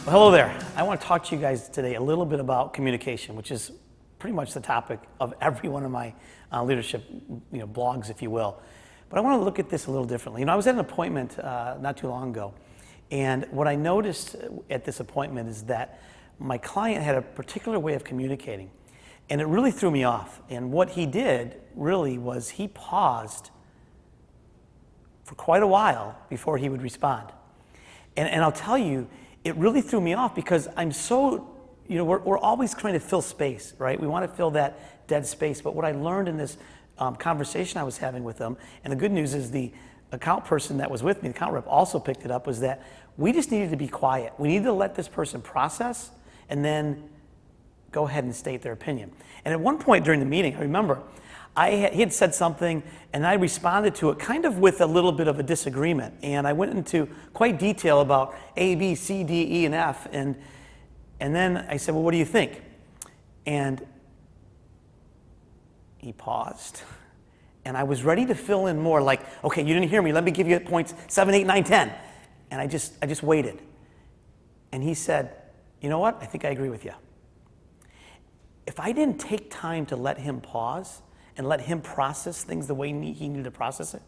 Well, hello there. I want to talk to you guys today a little bit about communication, which is pretty much the topic of every one of my leadership, blogs, if you will. But I want to look at this a little differently. I was at an appointment not too long ago, and what I noticed at this appointment is that my client had a particular way of communicating, and it really threw me off. And what he did really was he paused for quite a while before he would respond. And I'll tell you, it really threw me off because I'm so, we're always trying to fill space, right? We want to fill that dead space. But what I learned in this conversation I was having with them, and the good news is the account person that was with me, the account rep, also picked it up, was that we just needed to be quiet. We needed to let this person process and then go ahead and state their opinion. And at one point during the meeting, I remember, he had said something, and I responded to it kind of with a little bit of a disagreement. And I went into quite detail about A, B, C, D, E, and F. And then I said, well, what do you think? And he paused. And I was ready to fill in more, like, okay, you didn't hear me. Let me give you points 7, 8, 9, 10. And I just waited. And he said, you know what? I think I agree with you. If I didn't take time to let him pause and let him process things the way he needed to process it,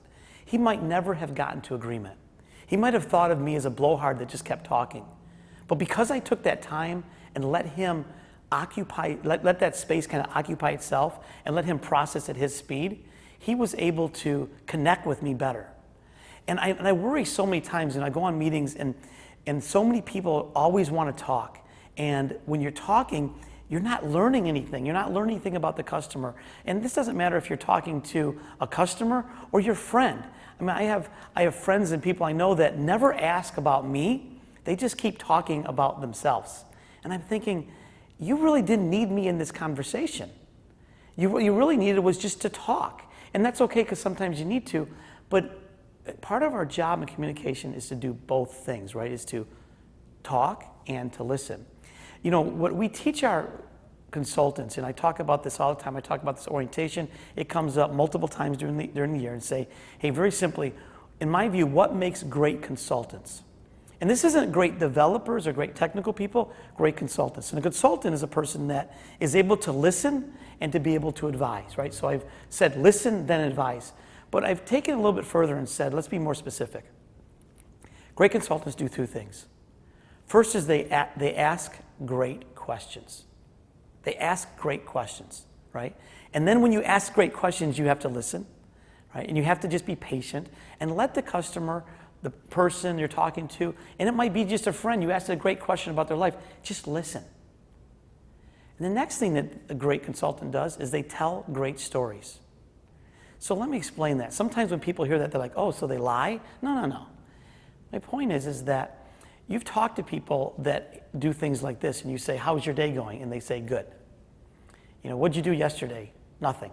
he might never have gotten to agreement. He might have thought of me as a blowhard that just kept talking. But because I took that time and let him occupy, let that space kind of occupy itself and let him process at his speed, he was able to connect with me better. And I worry so many times, and I go on meetings, and so many people always want to talk. And when you're talking, you're not learning anything. You're not learning anything about the customer. And this doesn't matter if you're talking to a customer or your friend. I mean, I have friends and people I know that never ask about me. They just keep talking about themselves. And I'm thinking, you really didn't need me in this conversation. You really needed was just to talk. And that's okay because sometimes you need to. But part of our job in communication is to do both things, right? Is to talk and to listen. What we teach our consultants, and I talk about this all the time, I talk about this orientation, it comes up multiple times during the year, and say, hey, very simply, in my view, what makes great consultants? And this isn't great developers or great technical people, great consultants. And a consultant is a person that is able to listen and to be able to advise, right? So I've said listen, then advise. But I've taken it a little bit further and said, let's be more specific. Great consultants do two things. First is they ask great questions. They ask great questions, right? And then when you ask great questions, you have to listen, right? And you have to just be patient and let the customer, the person you're talking to, and it might be just a friend, you asked a great question about their life, just listen. And the next thing that a great consultant does is they tell great stories. So let me explain that. Sometimes when people hear that, they're like, oh, so they lie? No. My point is that you've talked to people that do things like this, and you say, how's your day going? And they say, good. What'd you do yesterday? Nothing.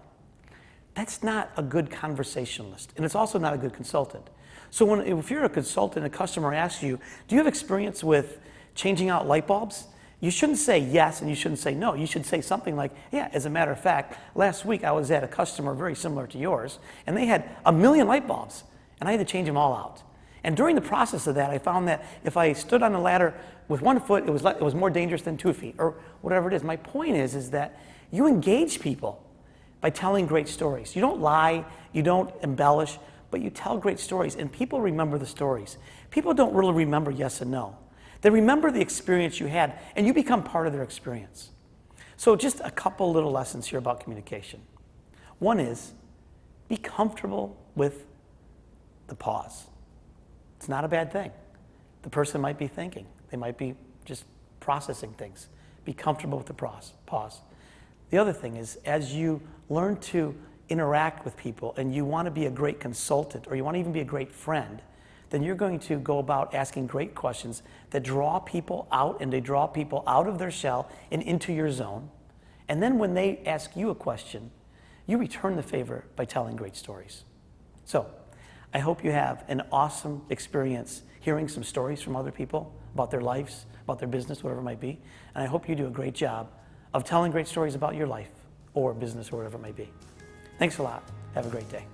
That's not a good conversationalist, and it's also not a good consultant. So if you're a consultant and a customer asks you, do you have experience with changing out light bulbs? You shouldn't say yes, and you shouldn't say no. You should say something like, yeah, as a matter of fact, last week I was at a customer very similar to yours, and they had 1 million light bulbs, and I had to change them all out. And during the process of that, I found that if I stood on a ladder with 1 foot, it was more dangerous than 2 feet, or whatever it is. My point is that you engage people by telling great stories. You don't lie, you don't embellish, but you tell great stories, and people remember the stories. People don't really remember yes and no. They remember the experience you had, and you become part of their experience. So just a couple little lessons here about communication. One is, be comfortable with the pause. It's not a bad thing. The person might be thinking. They might be just processing things. Be comfortable with the pause. The other thing is, as you learn to interact with people and you want to be a great consultant or you want to even be a great friend, then you're going to go about asking great questions that draw people out, and they draw people out of their shell and into your zone. And then when they ask you a question, you return the favor by telling great stories. So, I hope you have an awesome experience hearing some stories from other people about their lives, about their business, whatever it might be. And I hope you do a great job of telling great stories about your life or business or whatever it might be. Thanks a lot. Have a great day.